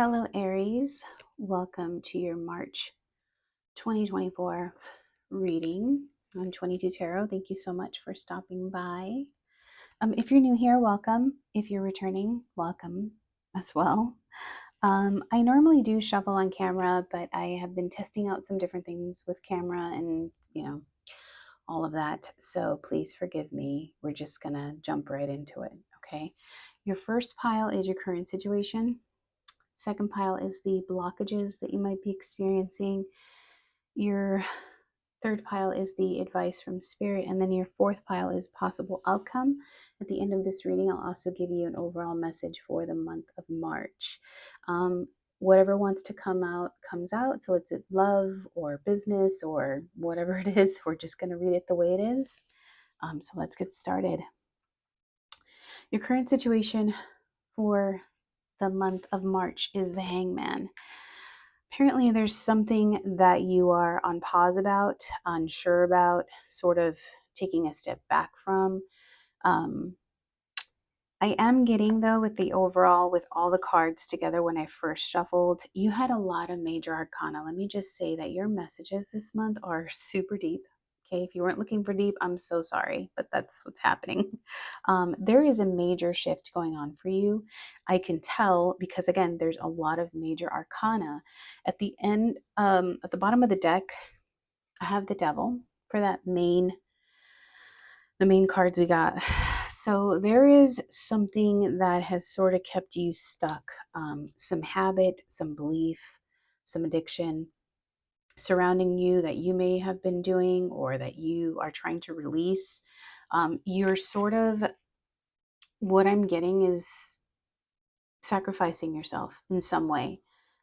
Hello, Aries. Welcome to your March 2024 reading on 22 Tarot. Thank you so much for stopping by. If you're new here, welcome. If you're returning, welcome as well. I normally do shuffle on camera, but I have been testing out some different things with camera and, all of that. So please forgive me. We're just going to jump right into it. Okay. Your first pile is your current situation. Second pile is the blockages that you might be experiencing. Your third pile is the advice from spirit. And then your fourth pile is possible outcome. At the end of this reading, I'll also give you an overall message for the month of March. Whatever wants to come out comes out. So it's love or business or whatever it is. We're just going to read it the way it is. So let's get started. Your current situation for the month of March is the Hangman. Apparently, there's something that you are on pause about, unsure about, sort of taking a step back from. I am getting, though, with the overall, with all the cards together when I first shuffled, you had a lot of major arcana. Let me just say that your messages this month are super deep. Okay, if you weren't looking for deep, I'm so sorry, but that's what's happening. There is a major shift going on for you. I can tell because, again, there's a lot of major arcana. At the end, at the bottom of the deck, I have the devil for that the main cards we got. So there is something that has sort of kept you stuck, some habit, some belief, some addiction surrounding you that you may have been doing or that you are trying to release. You're sort of, what I'm getting is sacrificing yourself in some way.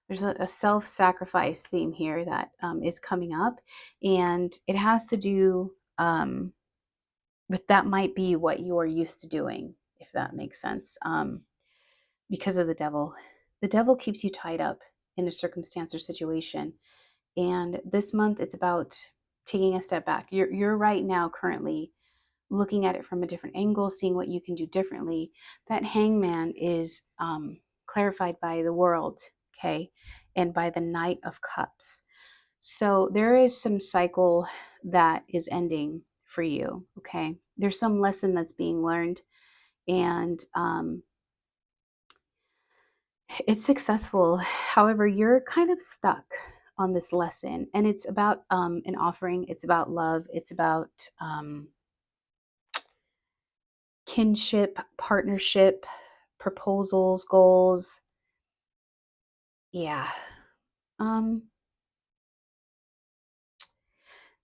There's a self-sacrifice theme here that is coming up, and it has to do but that might be what you're used to doing, if that makes sense. Because of the devil. The devil keeps you tied up in a circumstance or situation. And this month it's about taking a step back. You're right now currently looking at it from a different angle, seeing what you can do differently. That hangman is clarified by the world, okay, and by the Knight of Cups. So there is some cycle that is ending for you, okay? There's some lesson that's being learned, and it's successful. However, you're kind of stuck on this lesson, and it's about an offering. It's about love. It's about kinship, partnership, proposals, goals. Yeah. Um,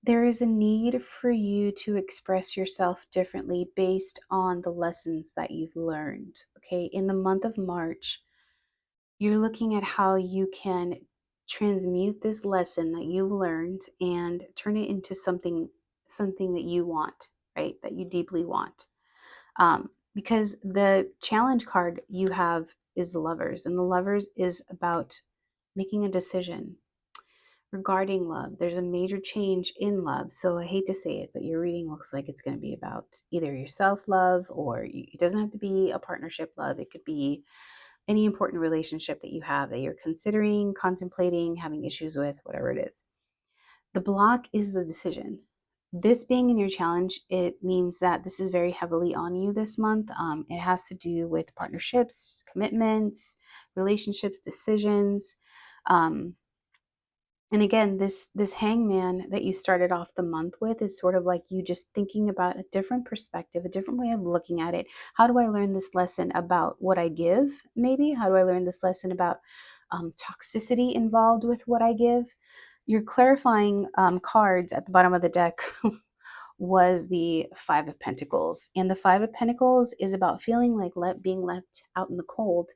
there is a need for you to express yourself differently based on the lessons that you've learned. Okay. In the month of March, you're looking at how you can transmute this lesson that you've learned and turn it into something that you want, right? That you deeply want. Because the challenge card you have is the lovers, and the lovers is about making a decision regarding love. There's a major change in love. So I hate to say it, but your reading looks like it's going to be about either your self-love or it doesn't have to be a partnership love. It could be any important relationship that you have that you're considering, contemplating, having issues with, whatever it is. The block is the decision. This being in your challenge, it means that this is very heavily on you this month. It has to do with partnerships, commitments, relationships, decisions. Um, and again, this hangman that you started off the month with is sort of like you just thinking about a different perspective, a different way of looking at it. How do I learn this lesson about what I give? Maybe how do I learn this lesson about toxicity involved with what I give? Your clarifying cards at the bottom of the deck was the Five of Pentacles. And the Five of Pentacles is about feeling like being left out in the cold.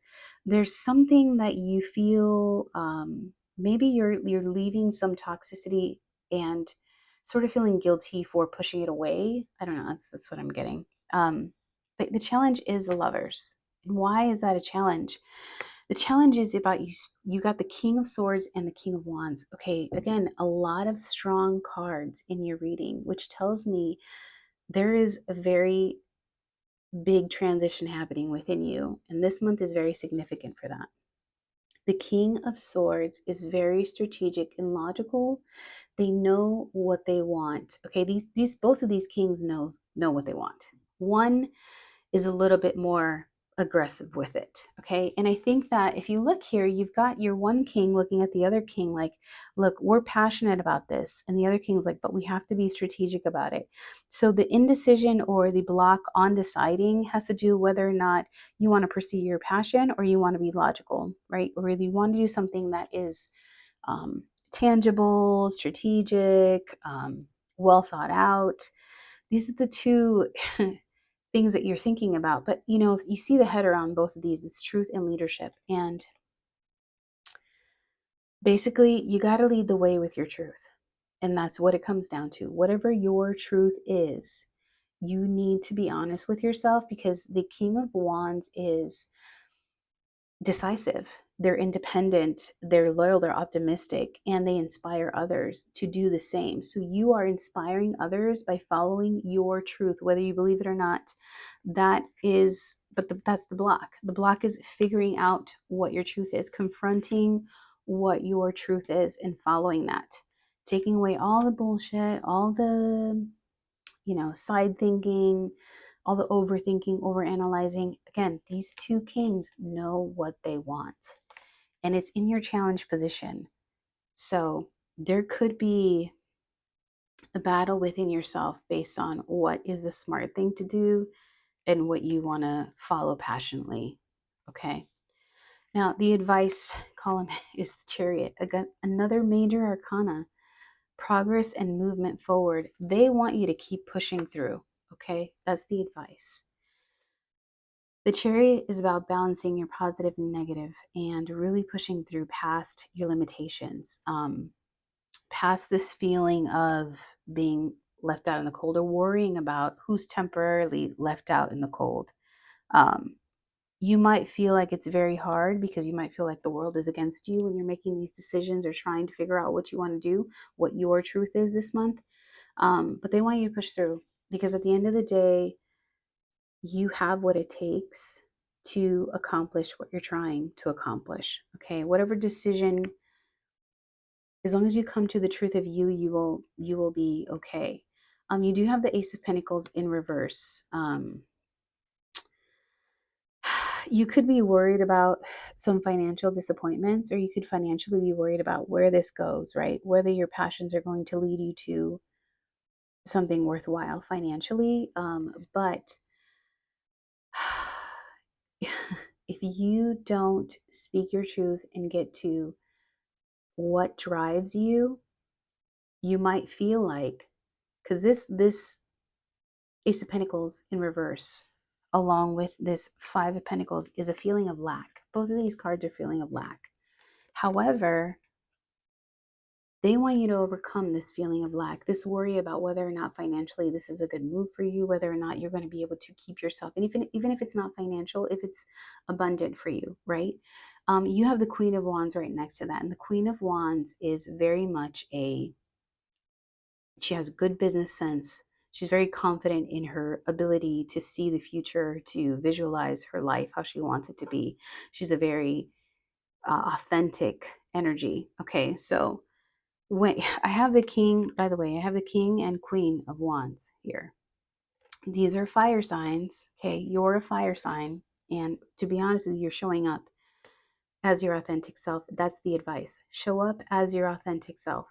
There's something that you feel, maybe you're leaving some toxicity and sort of feeling guilty for pushing it away. I don't know, that's what I'm getting. But the challenge is the lovers. And why is that a challenge? The challenge is about you. You got the King of Swords and the King of Wands. Okay, again, a lot of strong cards in your reading, which tells me there is a very big transition happening within you. And this month is very significant for that. The King of Swords is very strategic and logical. They know what they want. Okay, these both of these kings know what they want. One is a little bit more aggressive with it. Okay. And I think that if you look here, you've got your one king looking at the other king like, look, we're passionate about this. And the other king's like, but we have to be strategic about it. So the indecision or the block on deciding has to do whether or not you want to pursue your passion or you want to be logical, right? Or you want to do something that is um, tangible, strategic, well thought out. These are the two things that you're thinking about. But if you see the head around both of these, it's truth and leadership. And basically, you got to lead the way with your truth. And that's what it comes down to. Whatever your truth is, you need to be honest with yourself, because the King of Wands is decisive. They're independent, they're loyal, they're optimistic, and they inspire others to do the same. So you are inspiring others by following your truth, whether you believe it or not. That's the block. The block is figuring out what your truth is, confronting what your truth is, and following that. Taking away all the bullshit, all the side thinking, all the overthinking, overanalyzing. Again, these two kings know what they want, and it's in your challenge position. So there could be a battle within yourself based on what is the smart thing to do and what you want to follow passionately. Okay. Now, the advice column is the Chariot. Again, another major arcana, progress and movement forward. They want you to keep pushing through. Okay. That's the advice. The Chariot is about balancing your positive and negative and really pushing through past your limitations, past this feeling of being left out in the cold or worrying about who's temporarily left out in the cold. Um, you might feel like it's very hard because you might feel like the world is against you when you're making these decisions or trying to figure out what you want to do, what your truth is this month. But they want you to push through, because at the end of the day, you have what it takes to accomplish what you're trying to accomplish. Okay, whatever decision, as long as you come to the truth of you, you will be okay. You do have the Ace of Pentacles in reverse. You could be worried about some financial disappointments, or you could financially be worried about where this goes, right? Whether your passions are going to lead you to something worthwhile financially. But if you don't speak your truth and get to what drives you, you might feel like, because this Ace of Pentacles in reverse, along with this Five of Pentacles, is a feeling of lack. Both of these cards are feeling of lack. However, they want you to overcome this feeling of lack, this worry about whether or not financially this is a good move for you, whether or not you're going to be able to keep yourself, and even if it's not financial, if it's abundant for you, right? You have the Queen of Wands right next to that, and the Queen of Wands is very much she has good business sense. She's very confident in her ability to see the future, to visualize her life how she wants it to be. She's a very authentic energy. Okay, so when I have the king, by the way, I have the king and queen of wands here. These are fire signs. Okay, you're a fire sign. And to be honest with you, you're showing up as your authentic self. That's the advice. Show up as your authentic self.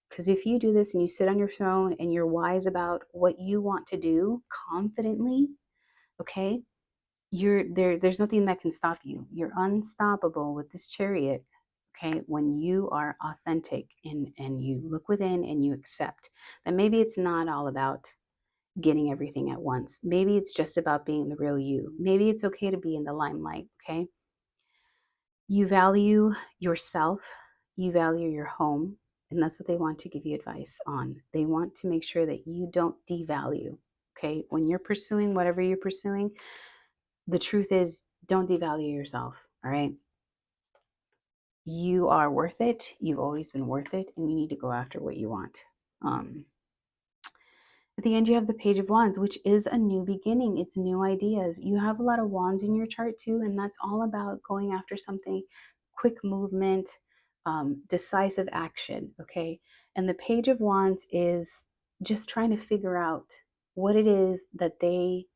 Because if you do this and you sit on your throne and you're wise about what you want to do confidently, okay, there's nothing that can stop you. You're unstoppable with this Chariot. Okay, when you are authentic and you look within and you accept that maybe it's not all about getting everything at once. Maybe it's just about being the real you. Maybe it's okay to be in the limelight. Okay, you value yourself, you value your home, and that's what they want to give you advice on. They want to make sure that you don't devalue. Okay, when you're pursuing whatever you're pursuing, the truth is, don't devalue yourself. All right, you are worth it. You've always been worth it, and you need to go after what you want. At the end, you have the Page of Wands, which is a new beginning. It's new ideas. You have a lot of wands in your chart too, and that's all about going after something quick movement, decisive action. Okay. And the Page of Wands is just trying to figure out what it is that they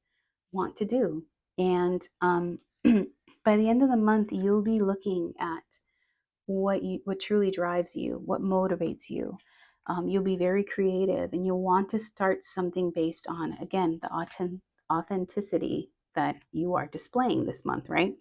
want to do. And by the end of the month, you'll be looking at what truly drives you, what motivates you. You'll be very creative, and you'll want to start something based on, again, the authenticity that you are displaying this month, right?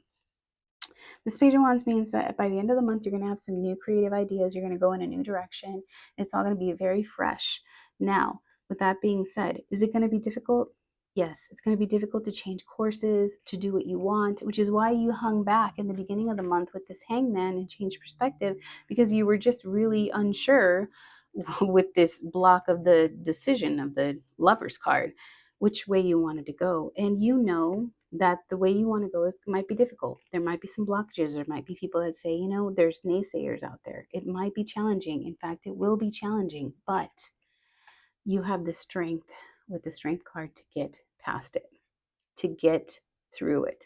This Page of Wands means that by the end of the month, you're going to have some new creative ideas. You're going to go in a new direction. It's all going to be very fresh. Now, with that being said, is it going to be difficult? Yes, it's going to be difficult to change courses, to do what you want, which is why you hung back in the beginning of the month with this hangman and change perspective, because you were just really unsure with this block of the decision of the lover's card, which way you wanted to go. And you know that the way you want to go is might be difficult. There might be some blockages. There might be people that say, there's naysayers out there. It might be challenging. In fact, it will be challenging, but you have the strength with the strength card to get past it, to get through it.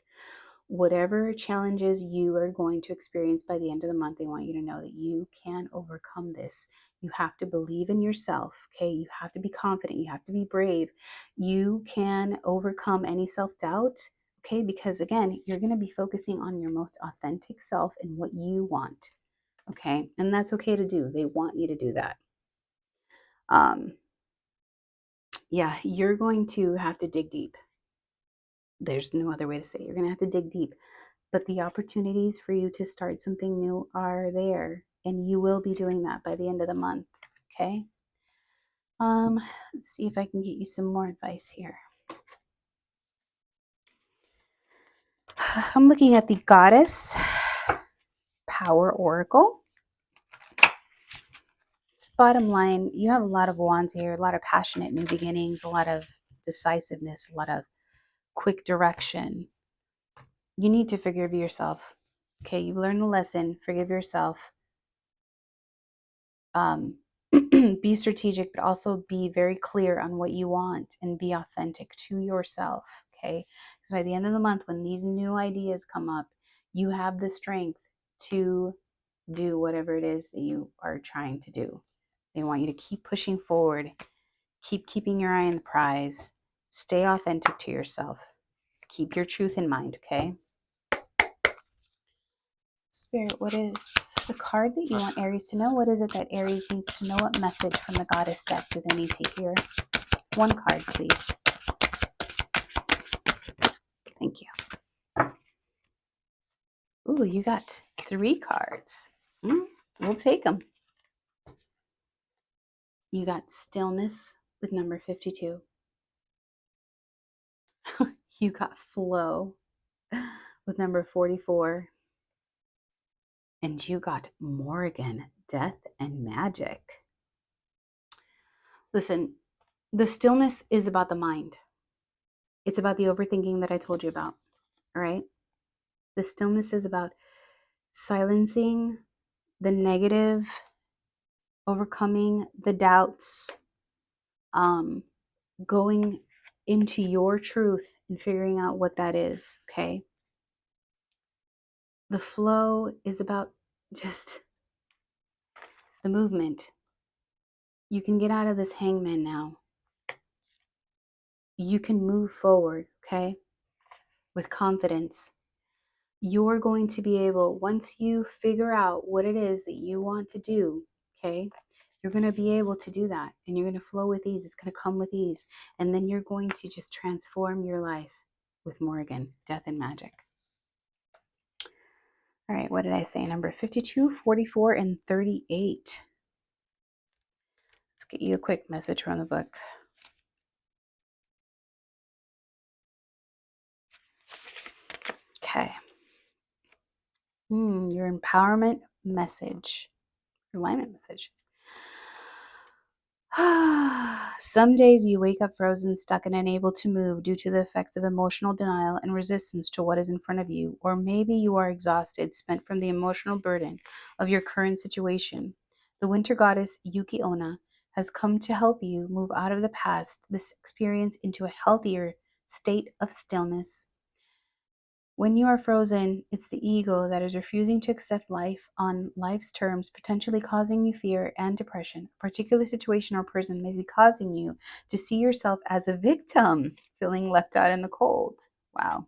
Whatever challenges you are going to experience by the end of the month, they want you to know that you can overcome this. You have to believe in yourself, okay? You have to be confident. You have to be brave. You can overcome any self doubt, okay? Because again, you're going to be focusing on your most authentic self and what you want, okay? And that's okay to do. They want you to do that. Yeah, you're going to have to dig deep. There's no other way to say it. You're going to have to dig deep. But the opportunities for you to start something new are there, and you will be doing that by the end of the month. Okay. Let's see if I can get you some more advice here. I'm looking at the Goddess Power Oracle. Bottom line, you have a lot of wands here, a lot of passionate new beginnings, a lot of decisiveness, a lot of quick direction. You need to forgive yourself. Okay, you've learned a lesson. Forgive yourself. Be strategic, but also be very clear on what you want and be authentic to yourself. Okay, because by the end of the month, when these new ideas come up, you have the strength to do whatever it is that you are trying to do. They want you to keep pushing forward, keep keeping your eye on the prize, stay authentic to yourself, keep your truth in mind. Okay, Spirit, what is the card that you want Aries to know? What is it that Aries needs to know? What message from the Goddess deck do they need to hear? One card, please. Thank you. Ooh, you got 3 cards. We'll take them. You got stillness with number 52. You got flow with number 44. And you got Morgan, death and magic. Listen, the stillness is about the mind. It's about the overthinking that I told you about. All right. The stillness is about silencing the negative, overcoming the doubts, going into your truth and figuring out what that is. Okay. The flow is about just the movement. You can get out of this hangman now. You can move forward. Okay. With confidence. You're going to be able, once you figure out what it is that you want to do, okay, you're going to be able to do that, and you're going to flow with ease. It's going to come with ease, and then you're going to just transform your life with Morgan, death and magic. All right, what did I say? Number 52, 44, and 38. Let's get you a quick message from the book. Okay. Your empowerment message, your alignment message. Some days you wake up frozen, stuck, and unable to move due to the effects of emotional denial and resistance to what is in front of you. Or maybe you are exhausted, spent from the emotional burden of your current situation. The winter goddess Yuki Onna has come to help you move out of the past, this experience into a healthier state of stillness. When you are frozen, it's the ego that is refusing to accept life on life's terms, potentially causing you fear and depression. A particular situation or person may be causing you to see yourself as a victim, feeling left out in the cold. Wow.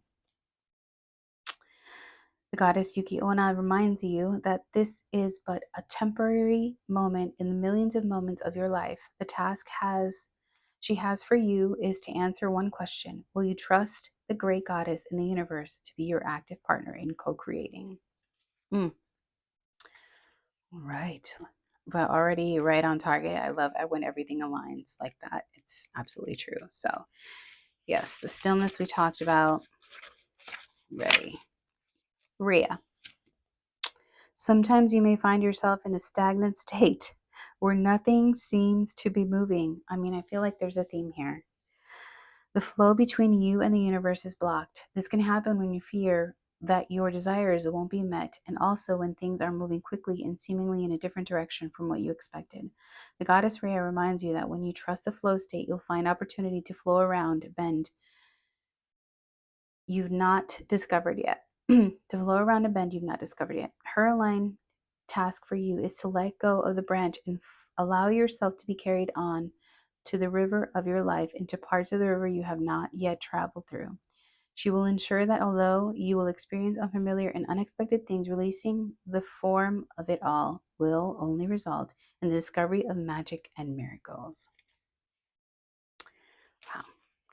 The goddess Yuki Onna reminds you that this is but a temporary moment in the millions of moments of your life. The task she has for you is to answer one question. Will you trust the great goddess in the universe to be your active partner in co-creating? Mm, right. But already right on target. I love it when everything aligns like that. It's absolutely true. So, yes, the stillness we talked about. Ready. Rhea. Sometimes you may find yourself in a stagnant state where nothing seems to be moving. I mean, I feel like there's a theme here. The flow between you and the universe is blocked. This can happen when you fear that your desires won't be met, and also when things are moving quickly and seemingly in a different direction from what you expected. The goddess Rhea reminds you that when you trust the flow state, you'll find opportunity to flow around, bend, you've not discovered yet. To flow around a bend you've not discovered yet. Her aligned task for you is to let go of the branch and allow yourself to be carried on to the river of your life, into parts of the river you have not yet traveled through. She will ensure that although you will experience unfamiliar and unexpected things, releasing the form of it all will only result in the discovery of magic and miracles. Wow.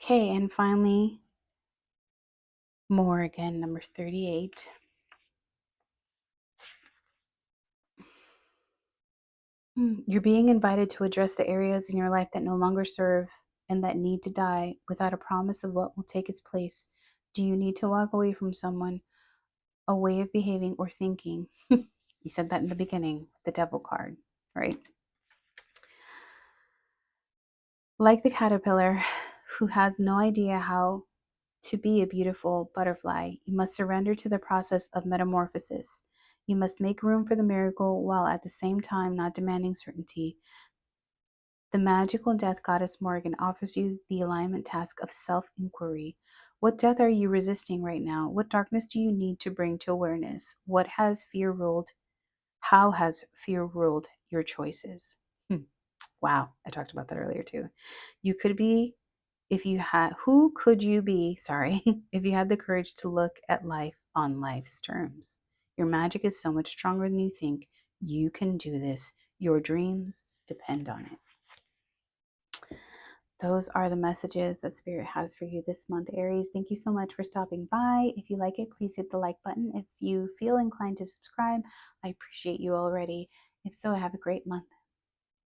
Okay, and finally, Morgan, number 38. You're being invited to address the areas in your life that no longer serve and that need to die without a promise of what will take its place. Do you need to walk away from someone, a way of behaving or thinking? You said that in the beginning, the devil card, right? Like the caterpillar who has no idea how to be a beautiful butterfly, you must surrender to the process of metamorphosis. You must make room for the miracle while at the same time not demanding certainty. The magical death goddess Morgan offers you the alignment task of self inquiry. What death are you resisting right now? What darkness do you need to bring to awareness? What has fear ruled? How has fear ruled your choices? Wow, I talked about that earlier too. You could be, if you had, who could you be, sorry, if you had the courage to look at life on life's terms? Your magic is so much stronger than you think. You can do this. Your dreams depend on it. Those are the messages that Spirit has for you this month, Aries. Thank you so much for stopping by. If you like it, please hit the like button. If you feel inclined to subscribe, I appreciate you already. If so, have a great month.